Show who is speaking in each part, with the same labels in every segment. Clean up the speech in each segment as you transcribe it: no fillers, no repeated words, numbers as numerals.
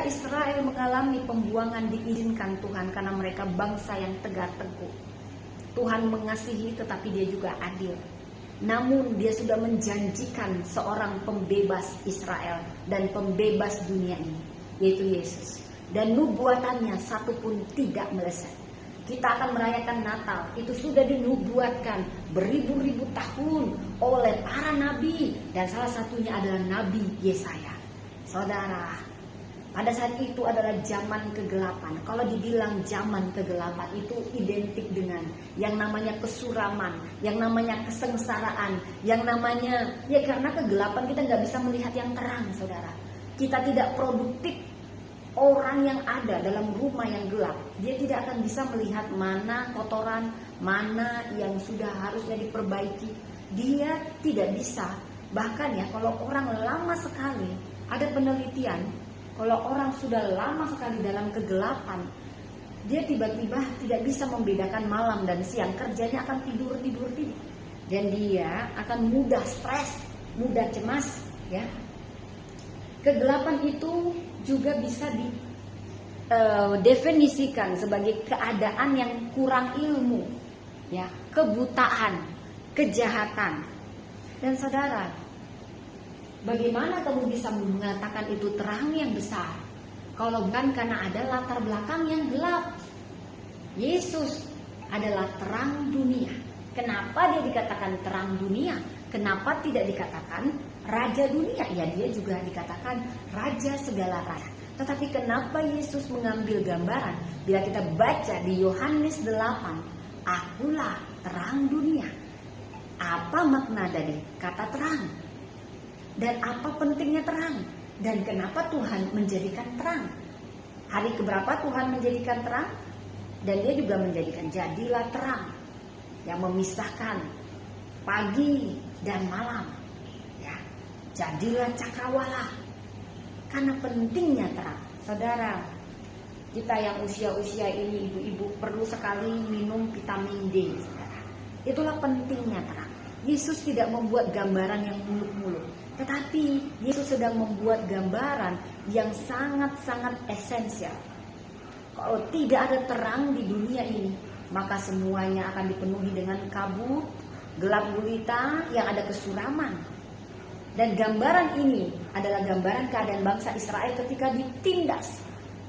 Speaker 1: Israel mengalami pembuangan diizinkan Tuhan karena mereka bangsa yang tegar teguh. Tuhan mengasihi tetapi dia juga adil. Namun dia sudah menjanjikan seorang pembebas Israel dan pembebas dunia ini, yaitu Yesus. Dan nubuatannya satu pun tidak meleset. Kita akan merayakan Natal, itu sudah dinubuatkan beribu-ribu tahun oleh para nabi, dan salah satunya adalah Nabi Yesaya. Saudara, pada saat itu adalah zaman kegelapan. Kalau dibilang zaman kegelapan itu identik dengan yang namanya kesuraman, yang namanya kesengsaraan, yang namanya, ya karena kegelapan kita nggak bisa melihat yang terang, saudara. Kita tidak produktif. Orang yang ada dalam rumah yang gelap, dia tidak akan bisa melihat mana kotoran, mana yang sudah harusnya diperbaiki. Dia tidak bisa. Bahkan ya, kalau orang lama sekali, ada penelitian, kalau orang sudah lama sekali dalam kegelapan, dia tiba-tiba tidak bisa membedakan malam dan siang. Kerjanya akan tidur. Dan dia akan mudah stres, mudah cemas, ya. Kegelapan itu juga bisa didefinisikan sebagai keadaan yang kurang ilmu, ya, kebutaan, kejahatan. Dan saudara, bagaimana kamu bisa mengatakan itu terang yang besar kalau bukan karena ada latar belakang yang gelap? Yesus adalah terang dunia. Kenapa dia dikatakan terang dunia? Kenapa tidak dikatakan raja dunia? Ya, dia juga dikatakan raja segala raja. Tetapi kenapa Yesus mengambil gambaran? Bila kita baca di Yohanes 8, akulah terang dunia. Apa makna dari kata terang? Dan apa pentingnya terang? Dan kenapa Tuhan menjadikan terang? Hari keberapa Tuhan menjadikan terang? Dan dia juga menjadikan jadilah terang yang memisahkan pagi dan malam, ya. Jadilah cakrawala karena pentingnya terang. Saudara, kita yang usia-usia ini, ibu-ibu, perlu sekali minum vitamin D, saudara. Itulah pentingnya terang. Yesus tidak membuat gambaran yang muluk-muluk, tetapi Yesus sedang membuat gambaran yang sangat-sangat esensial. Kalau tidak ada terang di dunia ini, maka semuanya akan dipenuhi dengan kabut, gelap gulita, yang ada kesuraman. Dan gambaran ini adalah gambaran keadaan bangsa Israel ketika ditindas.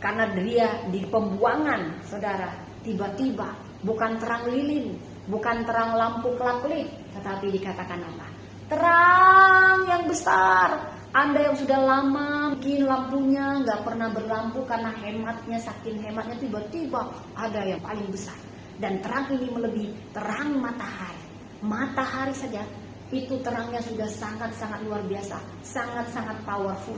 Speaker 1: Karena dia di pembuangan, saudara, tiba-tiba bukan terang lilin, bukan terang lampu kelap-kelip, tetapi dikatakan apa? Terang yang besar. Anda yang sudah lama bikin lampunya nggak pernah berlampu karena hematnya, saking hematnya, tiba-tiba ada yang paling besar. Dan terang ini melebihi terang matahari. Matahari saja itu terangnya sudah sangat-sangat luar biasa, sangat-sangat powerful.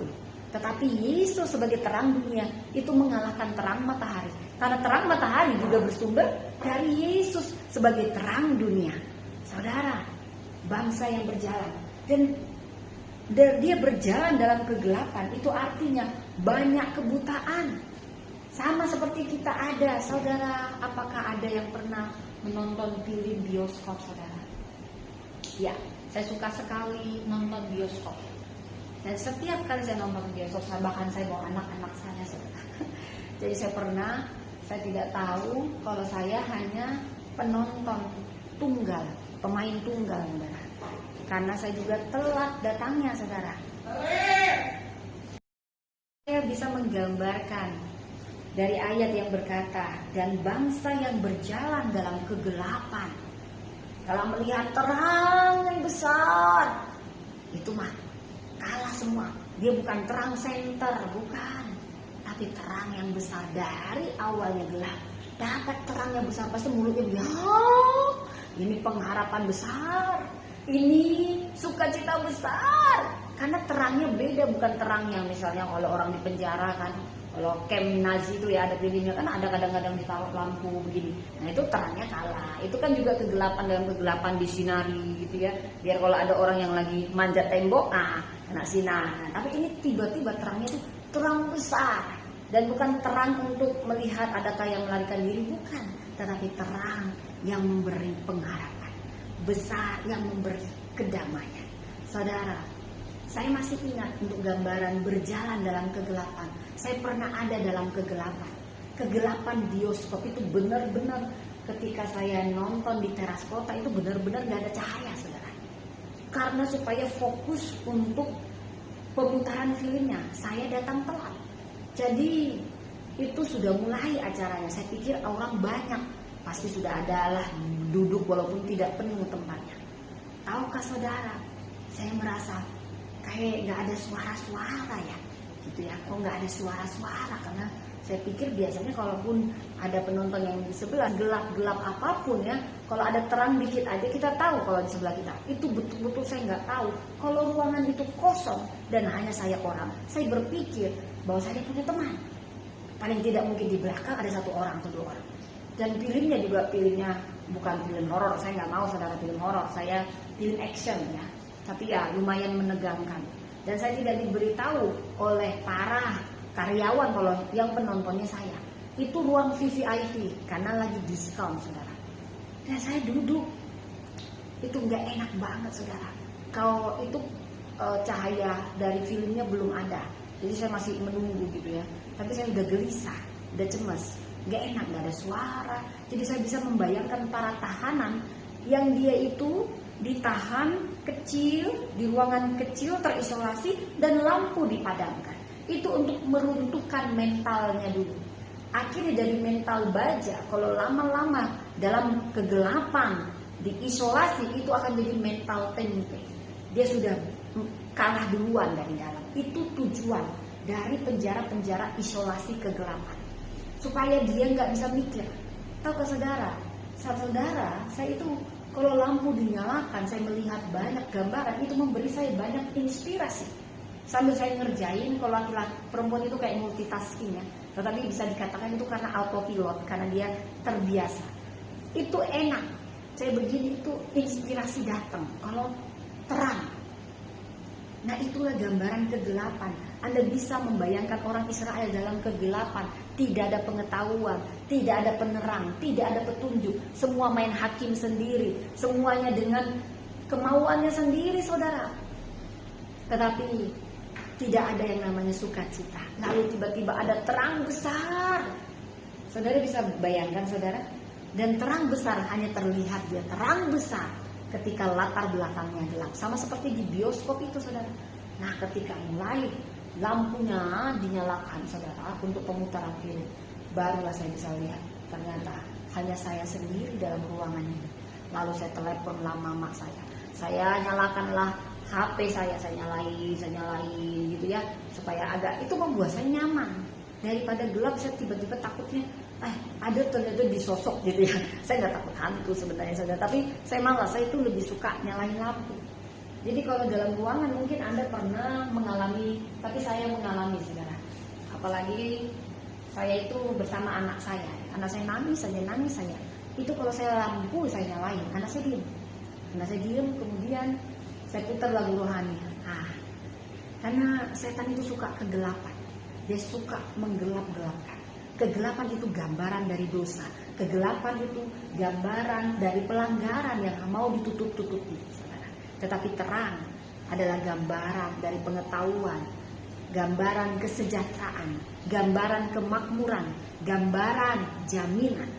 Speaker 1: Tetapi Yesus sebagai terang dunia itu mengalahkan terang matahari. Karena terang matahari juga bersumber dari Yesus sebagai terang dunia. Saudara, bangsa yang berjalan dan dia berjalan dalam kegelapan, itu artinya banyak kebutaan. Sama seperti kita ada, saudara. Apakah ada yang pernah menonton film bioskop, saudara? Ya, saya suka sekali nonton bioskop. Dan setiap kali saya nonton bioskop, bahkan saya bawa anak-anak saya, saudara. Jadi saya tidak tahu kalau saya hanya penonton tunggal, pemain tunggal, saudara. Karena saya juga telat datangnya, saudara. Saya bisa menggambarkan dari ayat yang berkata, dan bangsa yang berjalan dalam kegelapan, dalam melihat terang yang besar, itu mah kalah semua. Dia bukan terang senter, bukan, tapi terang yang besar. Dari awalnya gelap, dapat terang yang besar, pasti mulutnya bilang, ini pengharapan besar, ini sukacita besar. Karena terangnya beda, bukan terang yang misalnya kalau orang di penjara kan, kalau camp Nazi itu ya ada filmnya kan, ada kadang-kadang ditaruh lampu begini. Nah itu terangnya kalah. Itu kan juga kegelapan dalam kegelapan disinari gitu ya. Biar kalau ada orang yang lagi manjat tembok, kena sinar. Nah, tapi ini tiba-tiba terangnya itu terang besar. Dan bukan terang untuk melihat adakah yang melarikan diri, bukan. Tetapi terang yang memberi pengharapan besar, yang memberi kedamaian. Saudara, saya masih ingat untuk gambaran berjalan dalam kegelapan. Saya pernah ada dalam kegelapan. Kegelapan bioskop itu benar-benar ketika saya nonton di teras kota itu benar-benar gak ada cahaya, saudara. Karena supaya fokus untuk pemutaran filmnya, saya datang telat. Jadi itu sudah mulai acaranya. Saya pikir orang banyak, pasti sudah ada lah duduk walaupun tidak penuh tempatnya. Tahukah saudara, saya merasa kayak gak ada suara-suara ya, gitu ya. Kok gak ada suara-suara? Karena saya pikir biasanya kalaupun ada penonton yang di sebelah, gelap-gelap apapun ya, kalau ada terang dikit aja kita tahu kalau di sebelah kita. Itu betul-betul saya nggak tahu. Kalau ruangan itu kosong dan hanya saya orang, saya berpikir bahwa saya punya teman. Paling tidak mungkin di belakang ada 1 orang atau 2 orang. Dan filmnya juga filmnya bukan film horor. Saya nggak mau saudara film horor. Saya film action ya. Tapi ya lumayan menegangkan. Dan saya tidak diberitahu oleh para karyawan kalau yang penontonnya saya. Itu ruang VVIP karena lagi diskon, saudara. Dan saya duduk. Itu nggak enak banget, saudara. Kalau itu cahaya dari filmnya belum ada. Jadi saya masih menunggu gitu ya. Tapi saya udah gelisah, udah cemas. Nggak enak, nggak ada suara. Jadi saya bisa membayangkan para tahanan yang dia itu ditahan kecil, di ruangan kecil terisolasi dan lampu dipadamkan. Itu untuk meruntuhkan mentalnya dulu. Akhirnya dari mental baja, kalau lama-lama dalam kegelapan diisolasi, itu akan jadi mental tempe. Dia sudah kalah duluan dari dalam. Itu tujuan dari penjara-penjara isolasi kegelapan, supaya dia nggak bisa mikir. Tahu ke saudara, saya itu kalau lampu dinyalakan, saya melihat banyak gambaran, itu memberi saya banyak inspirasi. Sambil saya ngerjain, kalau laki-laki perempuan itu kayak multitasking ya, tetapi bisa dikatakan itu karena autopilot, karena dia terbiasa. Itu enak. Saya begini itu inspirasi datang. Kalau terang, nah itulah gambaran kegelapan. Anda bisa membayangkan orang Israel dalam kegelapan, tidak ada pengetahuan, tidak ada penerang, tidak ada petunjuk. Semua main hakim sendiri, semuanya dengan kemauannya sendiri, saudara. Tetapi tidak ada yang namanya sukacita. Lalu tiba-tiba ada terang besar. Saudara bisa bayangkan, saudara? Dan terang besar hanya terlihat dia terang besar ketika latar belakangnya gelap. Sama seperti di bioskop itu, saudara. Nah, ketika mulai lampunya dinyalakan, saudara, untuk pemutaran film, barulah saya bisa lihat ternyata hanya saya sendiri dalam ruangan ini. Lalu saya teleponlah mama saya. Saya nyalakanlah HP saya nyalain gitu ya, supaya agak itu membuat saya nyaman. Daripada gelap, saya tiba-tiba takutnya ada ternyata disosok gitu ya. Saya nggak takut hantu sebenarnya, saudara, tapi saya malas, saya itu lebih suka nyalain lampu. Jadi kalau dalam ruangan mungkin Anda pernah mengalami, tapi saya mengalami, saudara. Apalagi saya itu bersama anak saya. Anak saya nangis saja. Itu kalau saya lampu saya nyalain, anak saya diem, kemudian saya putar lagu rohani. Karena setan itu suka kegelapan. Dia suka menggelap-gelapkan. Kegelapan itu gambaran dari dosa. Kegelapan itu gambaran dari pelanggaran yang mau ditutup-tutupi, saudara. Tetapi terang adalah gambaran dari pengetahuan, gambaran kesejahteraan, gambaran kemakmuran, gambaran jaminan.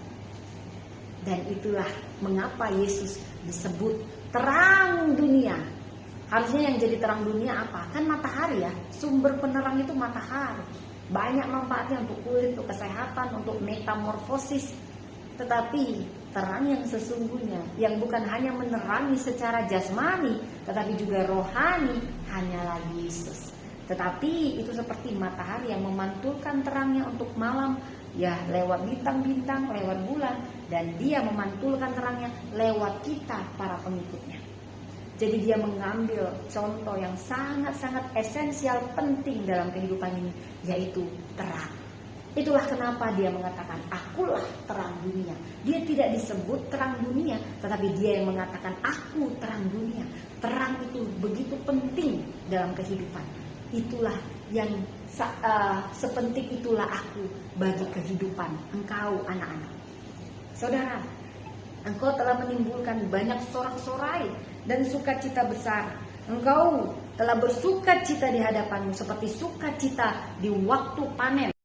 Speaker 1: Dan itulah mengapa Yesus disebut terang dunia. Harusnya yang jadi terang dunia apa? Kan matahari ya. Sumber penerang itu matahari. Banyak manfaatnya untuk kulit, untuk kesehatan, untuk metamorfosis. Tetapi terang yang sesungguhnya, yang bukan hanya menerangi secara jasmani, tetapi juga rohani, hanyalah Yesus. Tetapi itu seperti matahari yang memantulkan terangnya untuk malam, ya lewat bintang-bintang, lewat bulan, dan dia memantulkan terangnya lewat kita para pengikutnya. Jadi dia mengambil contoh yang sangat-sangat esensial penting dalam kehidupan ini, yaitu terang. Itulah kenapa dia mengatakan, akulah terang dunia. Dia tidak disebut terang dunia, tetapi dia yang mengatakan, aku terang dunia. Terang itu begitu penting dalam kehidupan. Itulah yang sepenting itulah aku bagi kehidupan engkau anak-anak. Saudara, engkau telah menimbulkan banyak sorak-sorai dan sukacita besar Engkau telah bersuka cita di hadapanmu seperti sukacita di waktu panen.